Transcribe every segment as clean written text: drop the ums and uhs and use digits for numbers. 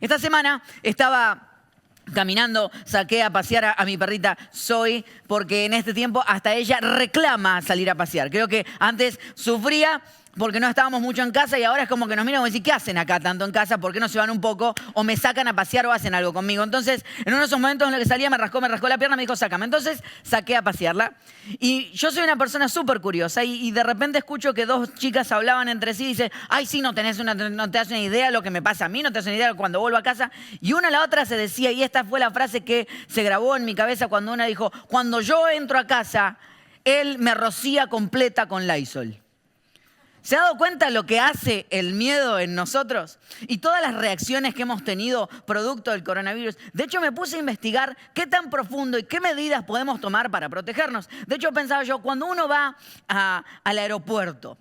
Esta semana estaba caminando, saqué a pasear a mi perrita Zoe, porque en este tiempo hasta ella reclama salir a pasear. Creo que antes sufría porque no estábamos mucho en casa y ahora es como que nos miran y dicen, ¿qué hacen acá tanto en casa? ¿Por qué no se van un poco o me sacan a pasear o hacen algo conmigo? Entonces, en uno de esos momentos en los que salía me rascó la pierna, me dijo, sácame. Entonces, saqué a pasearla. Y yo soy una persona súper curiosa y de repente escucho que dos chicas hablaban entre sí y dicen, ay, sí, no te das una idea de lo que me pasa a mí, no te das una idea de cuando vuelvo a casa. Y una a la otra se decía, y esta fue la frase que se grabó en mi cabeza cuando una dijo, cuando yo entro a casa, él me rocía completa con Lysol. ¿Se ha dado cuenta lo que hace el miedo en nosotros? Y todas las reacciones que hemos tenido producto del coronavirus. De hecho, me puse a investigar qué tan profundo y qué medidas podemos tomar para protegernos. De hecho, pensaba yo, cuando uno va al aeropuerto,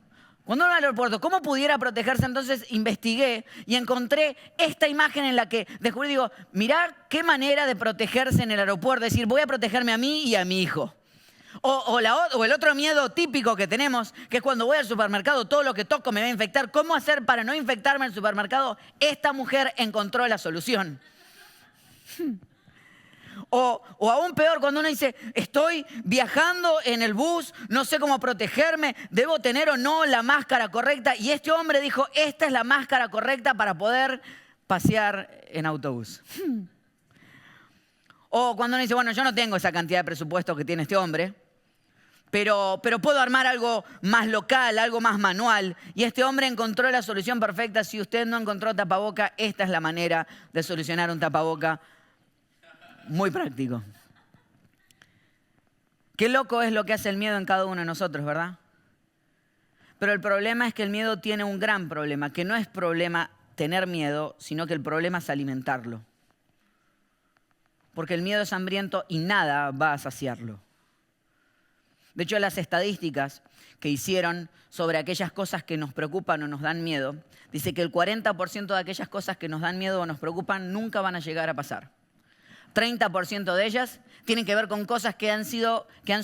¿cómo pudiera protegerse? Entonces investigué y encontré esta imagen en la que descubrí, digo, mirad qué manera de protegerse en el aeropuerto. Es decir, voy a protegerme a mí y a mi hijo. O el otro miedo típico que tenemos, que es cuando voy al supermercado, todo lo que toco me va a infectar. ¿Cómo hacer para no infectarme en el supermercado? Esta mujer encontró la solución. O aún peor, cuando uno dice, estoy viajando en el bus, no sé cómo protegerme, debo tener o no la máscara correcta. Y este hombre dijo, esta es la máscara correcta para poder pasear en autobús. O cuando uno dice, bueno, yo no tengo esa cantidad de presupuesto que tiene este hombre, pero puedo armar algo más local, algo más manual. Y este hombre encontró la solución perfecta. Si usted no encontró tapaboca, esta es la manera de solucionar un tapaboca muy práctico. Qué loco es lo que hace el miedo en cada uno de nosotros, ¿verdad? Pero el problema es que el miedo tiene un gran problema, que no es problema tener miedo, sino que el problema es alimentarlo. Porque el miedo es hambriento y nada va a saciarlo. De hecho, las estadísticas que hicieron sobre aquellas cosas que nos preocupan o nos dan miedo, dice que el 40% de aquellas cosas que nos dan miedo o nos preocupan nunca van a llegar a pasar. 30% de ellas tienen que ver con cosas que han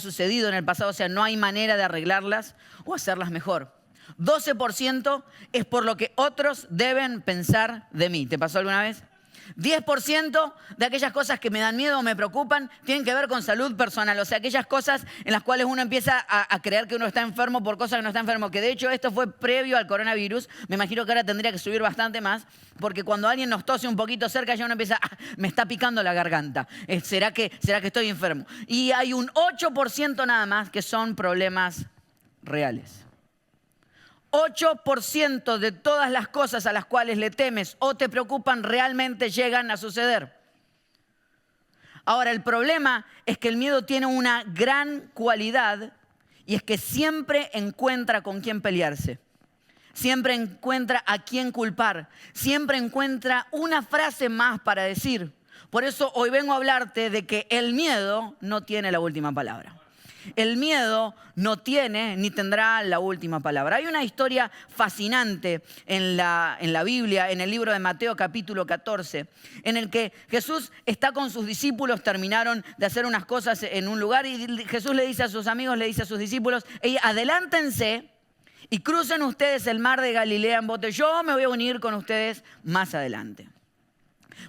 sucedido en el pasado, o sea, no hay manera de arreglarlas o hacerlas mejor. 12% es por lo que otros deben pensar de mí. ¿Te pasó alguna vez? 10% de aquellas cosas que me dan miedo o me preocupan tienen que ver con salud personal. O sea, aquellas cosas en las cuales uno empieza a creer que uno está enfermo por cosas que no está enfermo. Que de hecho esto fue previo al coronavirus. Me imagino que ahora tendría que subir bastante más. Porque cuando alguien nos tose un poquito cerca ya uno empieza, me está picando la garganta. ¿Será que estoy enfermo? Y hay un 8% nada más que son problemas reales. 8% de todas las cosas a las cuales le temes o te preocupan realmente llegan a suceder. Ahora, el problema es que el miedo tiene una gran cualidad y es que siempre encuentra con quién pelearse. Siempre encuentra a quién culpar. Siempre encuentra una frase más para decir. Por eso hoy vengo a hablarte de que el miedo no tiene la última palabra. El miedo no tiene ni tendrá la última palabra. Hay una historia fascinante en la Biblia, en el libro de Mateo capítulo 14, en el que Jesús está con sus discípulos, terminaron de hacer unas cosas en un lugar y Jesús le dice a sus amigos, le dice a sus discípulos, adelántense y crucen ustedes el mar de Galilea en bote. Yo me voy a unir con ustedes más adelante.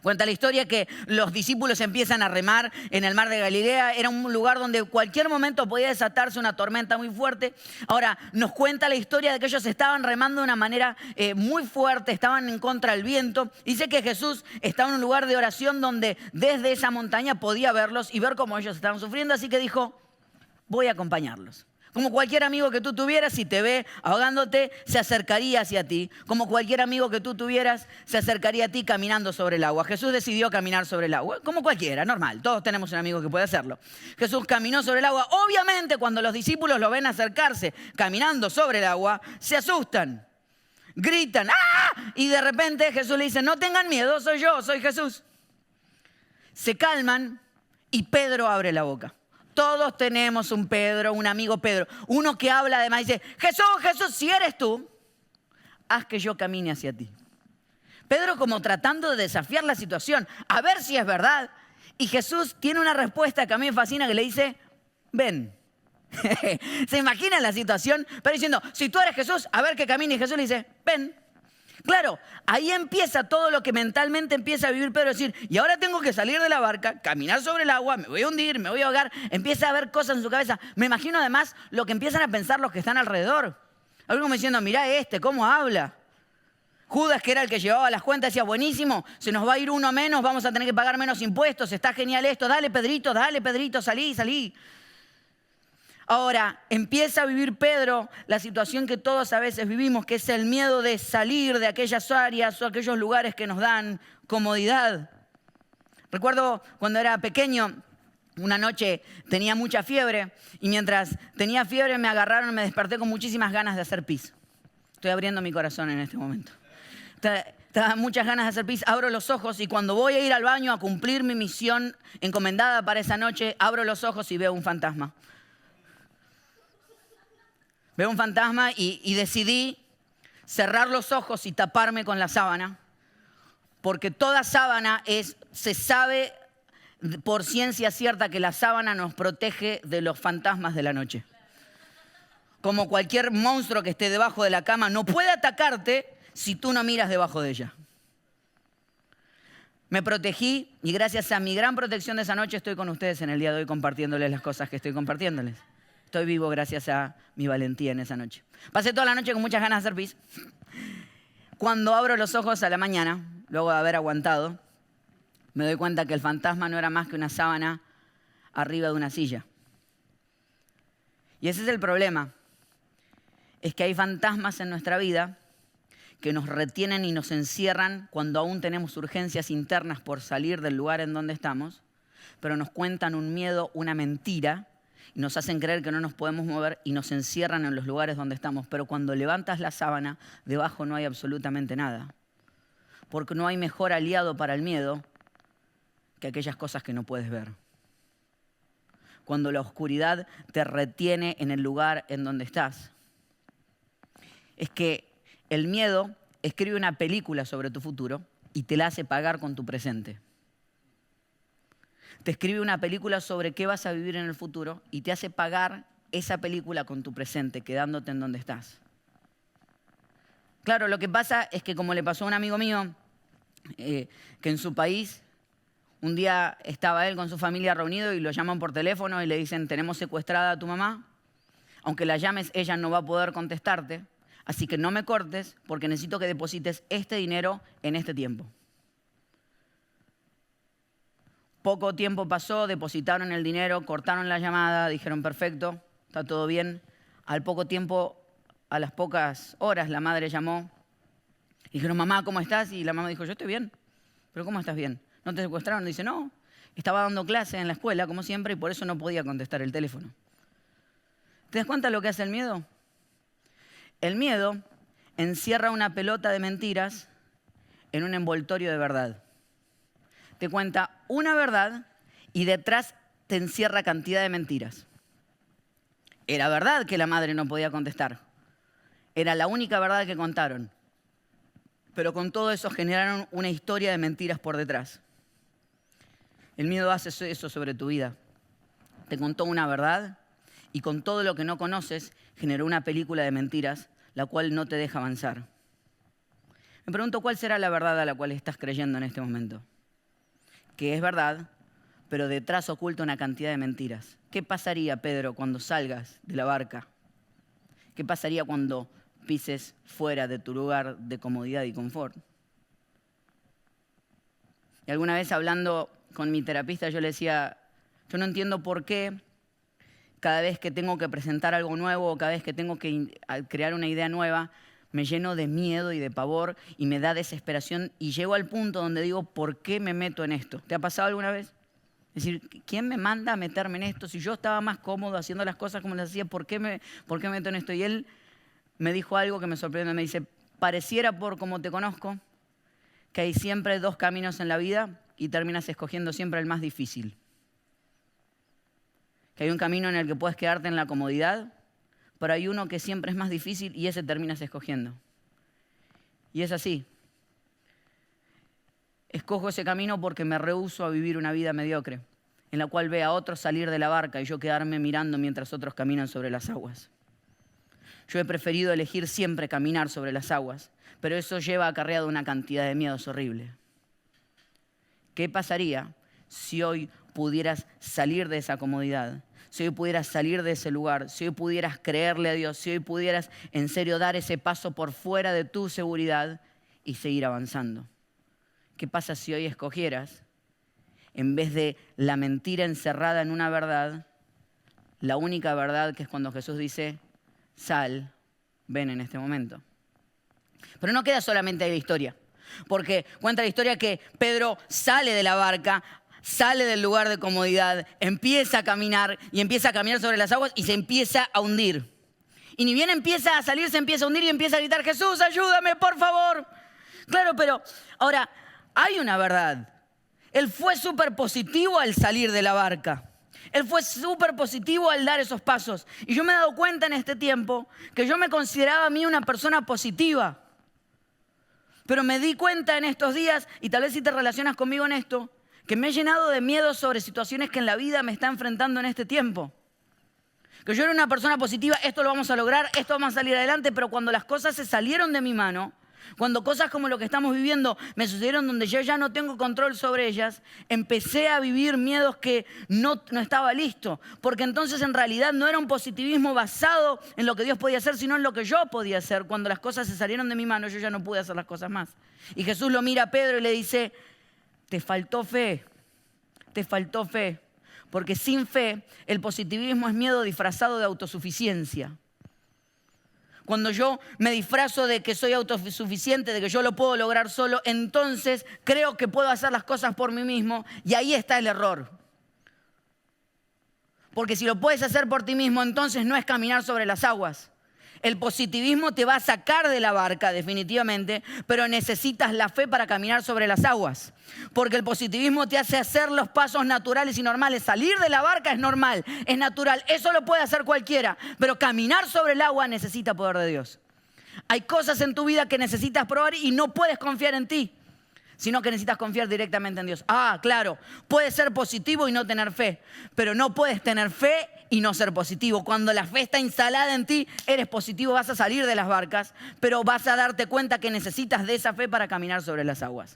Cuenta la historia que los discípulos empiezan a remar en el mar de Galilea. Era un lugar donde en cualquier momento podía desatarse una tormenta muy fuerte. Ahora, nos cuenta la historia de que ellos estaban remando de una manera muy fuerte, estaban en contra del viento. Dice que Jesús estaba en un lugar de oración donde desde esa montaña podía verlos y ver cómo ellos estaban sufriendo. Así que dijo, voy a acompañarlos. Como cualquier amigo que tú tuvieras, si te ve ahogándote, se acercaría hacia ti. Como cualquier amigo que tú tuvieras, se acercaría a ti caminando sobre el agua. Jesús decidió caminar sobre el agua. Como cualquiera, normal. Todos tenemos un amigo que puede hacerlo. Jesús caminó sobre el agua. Obviamente, cuando los discípulos lo ven acercarse caminando sobre el agua, se asustan. Gritan, ¡ah! Y de repente Jesús le dice, no tengan miedo, soy yo, soy Jesús. Se calman y Pedro abre la boca. Todos tenemos un Pedro, un amigo Pedro. Uno que habla además y dice, Jesús, si eres tú, haz que yo camine hacia ti. Pedro como tratando de desafiar la situación, a ver si es verdad. Y Jesús tiene una respuesta que a mí me fascina, que le dice, ven. ¿Se imagina la situación? Pero diciendo, si tú eres Jesús, a ver que camine. Y Jesús le dice, ven. Claro, ahí empieza todo lo que mentalmente empieza a vivir Pedro, decir, y ahora tengo que salir de la barca, caminar sobre el agua, me voy a hundir, me voy a ahogar. Empieza a ver cosas en su cabeza. Me imagino además lo que empiezan a pensar los que están alrededor. Algunos diciendo, mirá cómo habla. Judas, que era el que llevaba las cuentas, decía, buenísimo, se nos va a ir uno menos, vamos a tener que pagar menos impuestos, está genial esto, dale Pedrito, salí. Ahora, empieza a vivir Pedro la situación que todos a veces vivimos, que es el miedo de salir de aquellas áreas o aquellos lugares que nos dan comodidad. Recuerdo cuando era pequeño, una noche tenía mucha fiebre y mientras tenía fiebre me agarraron y me desperté con muchísimas ganas de hacer pis. Estoy abriendo mi corazón en este momento. Tengo muchas ganas de hacer pis, abro los ojos y cuando voy a ir al baño a cumplir mi misión encomendada para esa noche, abro los ojos y veo un fantasma. Veo un fantasma y decidí cerrar los ojos y taparme con la sábana, porque toda sábana se sabe por ciencia cierta que la sábana nos protege de los fantasmas de la noche. Como cualquier monstruo que esté debajo de la cama, no puede atacarte si tú no miras debajo de ella. Me protegí y gracias a mi gran protección de esa noche estoy con ustedes en el día de hoy compartiéndoles las cosas que estoy compartiéndoles. Estoy vivo gracias a mi valentía en esa noche. Pasé toda la noche con muchas ganas de hacer pis. Cuando abro los ojos a la mañana, luego de haber aguantado, me doy cuenta que el fantasma no era más que una sábana arriba de una silla. Y ese es el problema. Es que hay fantasmas en nuestra vida que nos retienen y nos encierran cuando aún tenemos urgencias internas por salir del lugar en donde estamos, pero nos cuentan un miedo, una mentira, y nos hacen creer que no nos podemos mover y nos encierran en los lugares donde estamos. Pero cuando levantas la sábana, debajo no hay absolutamente nada. Porque no hay mejor aliado para el miedo que aquellas cosas que no puedes ver. Cuando la oscuridad te retiene en el lugar en donde estás. Es que el miedo escribe una película sobre tu futuro y te la hace pagar con tu presente. Te escribe una película sobre qué vas a vivir en el futuro y te hace pagar esa película con tu presente, quedándote en donde estás. Claro, lo que pasa es que como le pasó a un amigo mío, que en su país, un día estaba él con su familia reunido y lo llaman por teléfono y le dicen, tenemos secuestrada a tu mamá, aunque la llames, ella no va a poder contestarte, así que no me cortes porque necesito que deposites este dinero en este tiempo. Poco tiempo pasó, depositaron el dinero, cortaron la llamada, dijeron perfecto, está todo bien. Al poco tiempo, a las pocas horas, la madre llamó. Dijeron, mamá, ¿cómo estás? Y la mamá dijo, yo estoy bien. ¿Pero cómo estás bien? ¿No te secuestraron? Dice, no, estaba dando clase en la escuela, como siempre, y por eso no podía contestar el teléfono. ¿Te das cuenta de lo que hace el miedo? El miedo encierra una pelota de mentiras en un envoltorio de verdad. Te cuenta una verdad y detrás te encierra cantidad de mentiras. Era verdad que la madre no podía contestar. Era la única verdad que contaron. Pero con todo eso generaron una historia de mentiras por detrás. El miedo hace eso sobre tu vida. Te contó una verdad y con todo lo que no conoces generó una película de mentiras, la cual no te deja avanzar. Me pregunto, ¿cuál será la verdad a la cual estás creyendo en este momento? Que es verdad, pero detrás oculta una cantidad de mentiras. ¿Qué pasaría, Pedro, cuando salgas de la barca? ¿Qué pasaría cuando pises fuera de tu lugar de comodidad y confort? Y alguna vez hablando con mi terapista yo le decía, yo no entiendo por qué cada vez que tengo que presentar algo nuevo o cada vez que tengo que crear una idea nueva, me lleno de miedo y de pavor y me da desesperación y llego al punto donde digo, ¿por qué me meto en esto? ¿Te ha pasado alguna vez? Es decir, ¿quién me manda a meterme en esto? Si yo estaba más cómodo haciendo las cosas como las hacía, ¿por qué me meto en esto? Y él me dijo algo que me sorprendió. Me dice, pareciera por como te conozco, que hay siempre dos caminos en la vida y terminas escogiendo siempre el más difícil. Que hay un camino en el que puedes quedarte en la comodidad, pero hay uno que siempre es más difícil y ese terminas escogiendo. Y es así. Escojo ese camino porque me rehúso a vivir una vida mediocre, en la cual ve a otros salir de la barca y yo quedarme mirando mientras otros caminan sobre las aguas. Yo he preferido elegir siempre caminar sobre las aguas, pero eso lleva acarreado una cantidad de miedos horrible. ¿Qué pasaría si hoy pudieras salir de esa comodidad? Si hoy pudieras salir de ese lugar, si hoy pudieras creerle a Dios, si hoy pudieras en serio dar ese paso por fuera de tu seguridad y seguir avanzando. ¿Qué pasa si hoy escogieras, en vez de la mentira encerrada en una verdad, la única verdad que es cuando Jesús dice, sal, ven en este momento? Pero no queda solamente ahí la historia, porque cuenta la historia que Pedro sale de la barca, sale del lugar de comodidad, empieza a caminar y empieza a caminar sobre las aguas y se empieza a hundir. Y ni bien empieza a salir, se empieza a hundir y empieza a gritar, Jesús, ayúdame, por favor. Claro, pero ahora hay una verdad. Él fue súper positivo al salir de la barca. Él fue súper positivo al dar esos pasos. Y yo me he dado cuenta en este tiempo que yo me consideraba a mí una persona positiva. Pero me di cuenta en estos días, y tal vez si te relacionas conmigo en esto, que me he llenado de miedo sobre situaciones que en la vida me está enfrentando en este tiempo. Que yo era una persona positiva, esto lo vamos a lograr, esto vamos a salir adelante, pero cuando las cosas se salieron de mi mano, cuando cosas como lo que estamos viviendo me sucedieron donde yo ya no tengo control sobre ellas, empecé a vivir miedos que no estaba listo. Porque entonces en realidad no era un positivismo basado en lo que Dios podía hacer, sino en lo que yo podía hacer. Cuando las cosas se salieron de mi mano, yo ya no pude hacer las cosas más. Y Jesús lo mira a Pedro y le dice, te faltó fe, te faltó fe. Porque sin fe, el positivismo es miedo disfrazado de autosuficiencia. Cuando yo me disfrazo de que soy autosuficiente, de que yo lo puedo lograr solo, entonces creo que puedo hacer las cosas por mí mismo y ahí está el error. Porque si lo puedes hacer por ti mismo, entonces no es caminar sobre las aguas. El positivismo te va a sacar de la barca definitivamente, pero necesitas la fe para caminar sobre las aguas. Porque el positivismo te hace hacer los pasos naturales y normales. Salir de la barca es normal, es natural, eso lo puede hacer cualquiera. Pero caminar sobre el agua necesita poder de Dios. Hay cosas en tu vida que necesitas probar y no puedes confiar en ti, sino que necesitas confiar directamente en Dios. Ah, claro, puedes ser positivo y no tener fe, pero no puedes tener fe y no ser positivo. Cuando la fe está instalada en ti, eres positivo, vas a salir de las barcas, pero vas a darte cuenta que necesitas de esa fe para caminar sobre las aguas.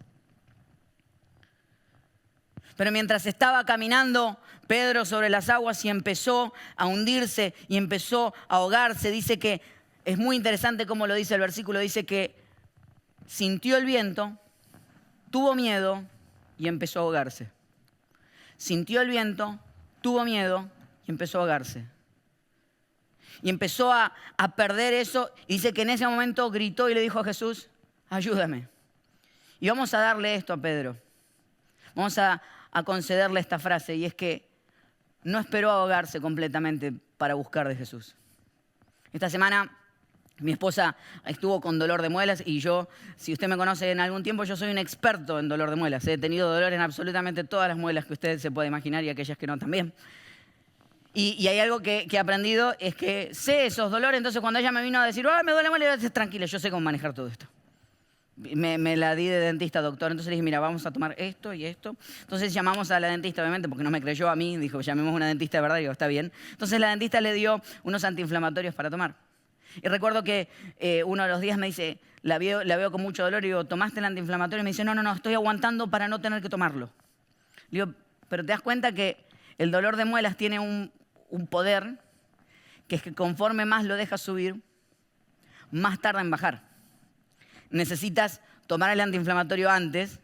Pero mientras estaba caminando Pedro sobre las aguas y empezó a hundirse y empezó a ahogarse, dice que, es muy interesante cómo lo dice el versículo, dice que sintió el viento, tuvo miedo y empezó a ahogarse. Sintió el viento, tuvo miedo y empezó a ahogarse. Y empezó a perder eso. Y dice que en ese momento gritó y le dijo a Jesús, ayúdame. Y vamos a darle esto a Pedro. Vamos a concederle esta frase. Y es que no esperó ahogarse completamente para buscar de Jesús. Esta semana mi esposa estuvo con dolor de muelas y yo, si usted me conoce en algún tiempo, yo soy un experto en dolor de muelas. He tenido dolor en absolutamente todas las muelas que usted se puede imaginar y aquellas que no también. Y hay algo que he aprendido, es que sé esos dolores, entonces cuando ella me vino a decir, me duele la muela, yo tranquila, yo sé cómo manejar todo esto. Me la di de dentista, doctor, entonces le dije, mira, vamos a tomar esto y esto. Entonces llamamos a la dentista, obviamente, porque no me creyó a mí, dijo, llamemos a una dentista de verdad, y digo, está bien. Entonces la dentista le dio unos antiinflamatorios para tomar. Y recuerdo que uno de los días me dice, la veo con mucho dolor y digo, ¿tomaste el antiinflamatorio? Y me dice, no, estoy aguantando para no tener que tomarlo. Le digo, pero te das cuenta que el dolor de muelas tiene un poder, que es que conforme más lo dejas subir, más tarda en bajar. Necesitas tomar el antiinflamatorio antes,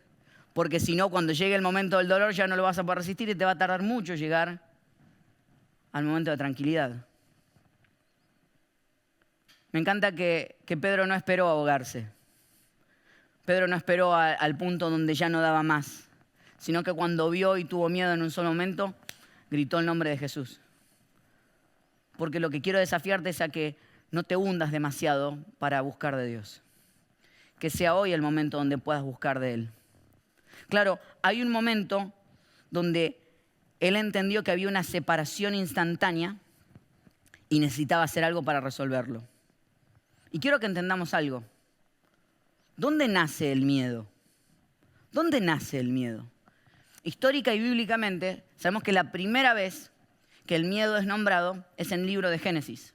porque si no, cuando llegue el momento del dolor ya no lo vas a poder resistir y te va a tardar mucho llegar al momento de tranquilidad. Me encanta que Pedro no esperó ahogarse. Pedro no esperó al punto donde ya no daba más, sino que cuando vio y tuvo miedo en un solo momento, gritó el nombre de Jesús. Porque lo que quiero desafiarte es a que no te hundas demasiado para buscar de Dios. Que sea hoy el momento donde puedas buscar de Él. Claro, hay un momento donde Él entendió que había una separación instantánea y necesitaba hacer algo para resolverlo. Y quiero que entendamos algo. ¿Dónde nace el miedo? ¿Dónde nace el miedo? Histórica y bíblicamente, sabemos que la primera vez que el miedo es nombrado es en el libro de Génesis.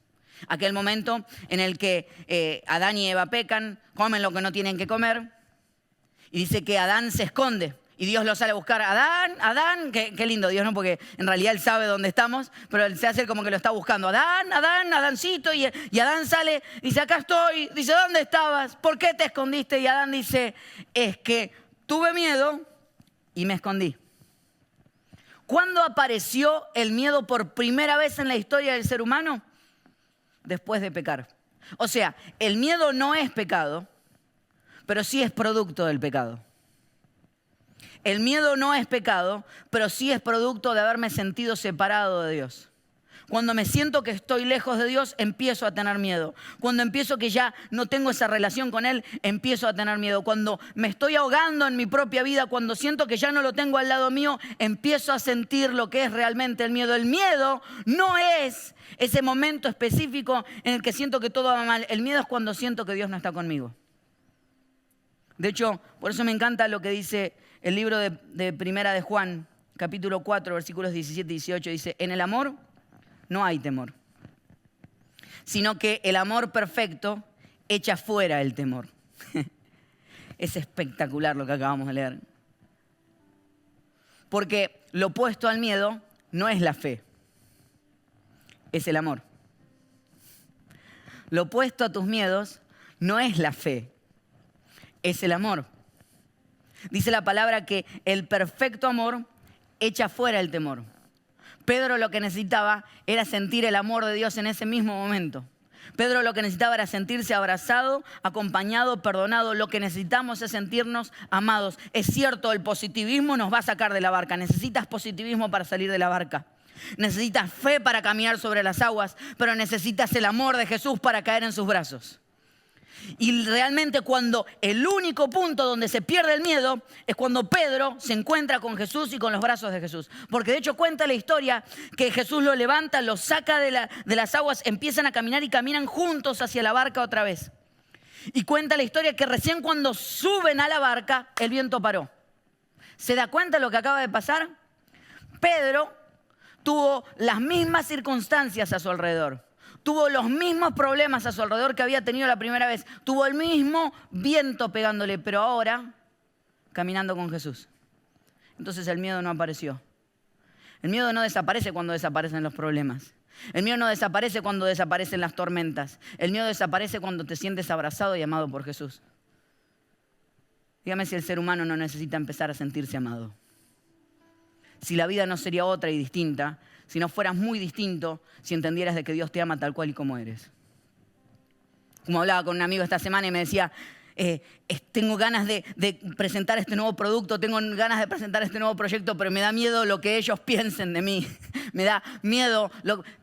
Aquel momento en el que Adán y Eva pecan, comen lo que no tienen que comer, y dice que Adán se esconde. Y Dios lo sale a buscar. Adán, Adán, qué lindo Dios, ¿no? Porque en realidad Él sabe dónde estamos, pero Él se hace como que lo está buscando. Adán, Adán, Adancito. Y Adán sale, dice, acá estoy. Dice, ¿dónde estabas? ¿Por qué te escondiste? Y Adán dice, es que tuve miedo y me escondí. ¿Cuándo apareció el miedo por primera vez en la historia del ser humano? Después de pecar. O sea, el miedo no es pecado, pero sí es producto del pecado. El miedo no es pecado, pero sí es producto de haberme sentido separado de Dios. Cuando me siento que estoy lejos de Dios, empiezo a tener miedo. Cuando empiezo que ya no tengo esa relación con Él, empiezo a tener miedo. Cuando me estoy ahogando en mi propia vida, cuando siento que ya no lo tengo al lado mío, empiezo a sentir lo que es realmente el miedo. El miedo no es ese momento específico en el que siento que todo va mal. El miedo es cuando siento que Dios no está conmigo. De hecho, por eso me encanta lo que dice el libro de Primera de Juan, capítulo 4, versículos 17 y 18. Dice, en el amor no hay temor, sino que el amor perfecto echa fuera el temor. Es espectacular lo que acabamos de leer. Porque lo opuesto al miedo no es la fe, es el amor. Lo opuesto a tus miedos no es la fe, es el amor. Dice la palabra que el perfecto amor echa fuera el temor. Pedro lo que necesitaba era sentir el amor de Dios en ese mismo momento. Pedro lo que necesitaba era sentirse abrazado, acompañado, perdonado. Lo que necesitamos es sentirnos amados. Es cierto, el positivismo nos va a sacar de la barca. Necesitas positivismo para salir de la barca. Necesitas fe para caminar sobre las aguas, pero necesitas el amor de Jesús para caer en sus brazos. Y realmente cuando el único punto donde se pierde el miedo es cuando Pedro se encuentra con Jesús y con los brazos de Jesús. Porque de hecho cuenta la historia que Jesús lo levanta, lo saca de las aguas, empiezan a caminar y caminan juntos hacia la barca otra vez. Y cuenta la historia que recién cuando suben a la barca, el viento paró. ¿Se da cuenta de lo que acaba de pasar? Pedro tuvo las mismas circunstancias a su alrededor. Tuvo los mismos problemas a su alrededor que había tenido la primera vez. Tuvo el mismo viento pegándole, pero ahora caminando con Jesús. Entonces el miedo no apareció. El miedo no desaparece cuando desaparecen los problemas. El miedo no desaparece cuando desaparecen las tormentas. El miedo desaparece cuando te sientes abrazado y amado por Jesús. Dígame si el ser humano no necesita empezar a sentirse amado. Si la vida no sería otra y distinta, si no fueras muy distinto, si entendieras de que Dios te ama tal cual y como eres. Como hablaba con un amigo esta semana y me decía, tengo ganas de presentar este nuevo producto, tengo ganas de presentar este nuevo proyecto, pero me da miedo lo que ellos piensen de mí. Me da miedo,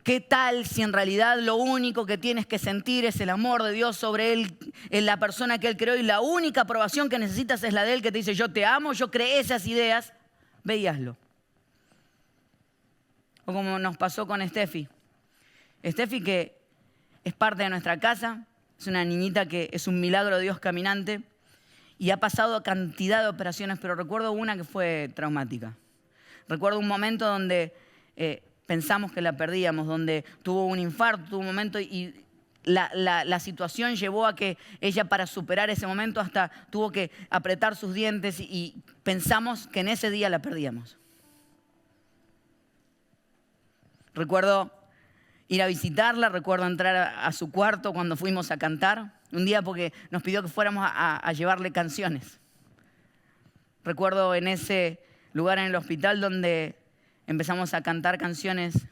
¿qué tal si en realidad lo único que tienes que sentir es el amor de Dios sobre él, en la persona que Él creó, y la única aprobación que necesitas es la de Él que te dice, yo te amo, yo creé esas ideas, ve y hazlo. O como nos pasó con Steffi. Steffi, que es parte de nuestra casa, es una niñita que es un milagro de Dios caminante y ha pasado cantidad de operaciones, pero recuerdo una que fue traumática. Recuerdo un momento donde pensamos que la perdíamos, donde tuvo un infarto, tuvo un momento y la situación llevó a que ella, para superar ese momento, hasta tuvo que apretar sus dientes y pensamos que en ese día la perdíamos. Recuerdo ir a visitarla, recuerdo entrar a su cuarto cuando fuimos a cantar, un día porque nos pidió que fuéramos a llevarle canciones. Recuerdo en ese lugar en el hospital donde empezamos a cantar canciones,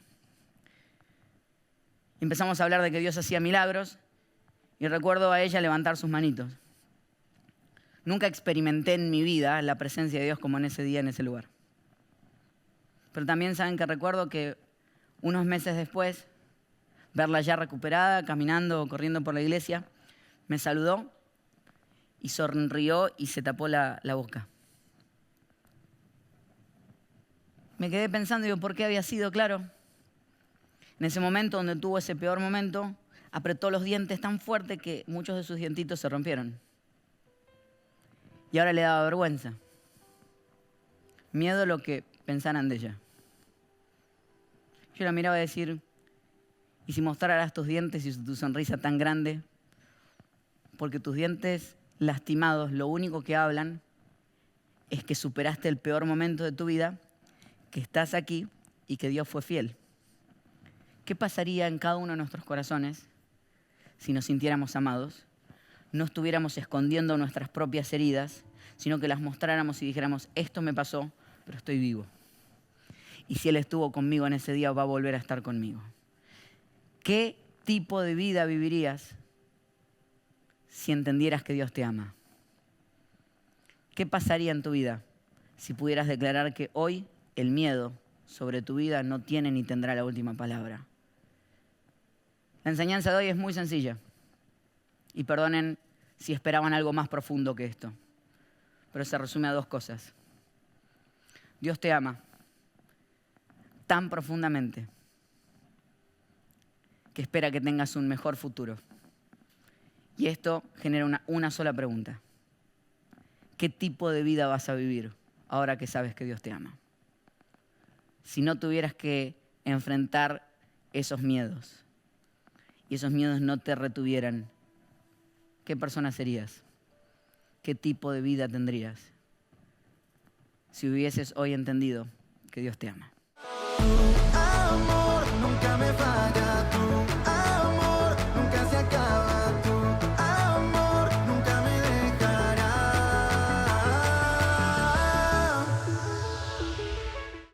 empezamos a hablar de que Dios hacía milagros y recuerdo a ella levantar sus manitos. Nunca experimenté en mi vida la presencia de Dios como en ese día, en ese lugar. Pero también saben que recuerdo que unos meses después, verla ya recuperada, caminando, corriendo por la iglesia, me saludó y sonrió y se tapó la boca. Me quedé pensando, digo, ¿por qué había sido? Claro, en ese momento donde tuvo ese peor momento, apretó los dientes tan fuerte que muchos de sus dientitos se rompieron. Y ahora le daba vergüenza. Miedo a lo que pensaran de ella. Yo la miraba y decir, Y si mostraras tus dientes y tu sonrisa tan grande, porque tus dientes lastimados lo único que hablan es que superaste el peor momento de tu vida, que estás aquí y que Dios fue fiel. ¿Qué pasaría en cada uno de nuestros corazones si nos sintiéramos amados? No estuviéramos escondiendo nuestras propias heridas, sino que las mostráramos y dijéramos, esto me pasó, pero estoy vivo. Y si Él estuvo conmigo en ese día, va a volver a estar conmigo. ¿Qué tipo de vida vivirías si entendieras que Dios te ama? ¿Qué pasaría en tu vida si pudieras declarar que hoy el miedo sobre tu vida no tiene ni tendrá la última palabra? La enseñanza de hoy es muy sencilla. Y perdonen si esperaban algo más profundo que esto. Pero se resume a dos cosas. Dios te ama tan profundamente que espera que tengas un mejor futuro. Y esto genera una sola pregunta. ¿Qué tipo de vida vas a vivir ahora que sabes que Dios te ama? Si no tuvieras que enfrentar esos miedos y esos miedos no te retuvieran, ¿qué persona serías? ¿Qué tipo de vida tendrías si hubieses hoy entendido que Dios te ama?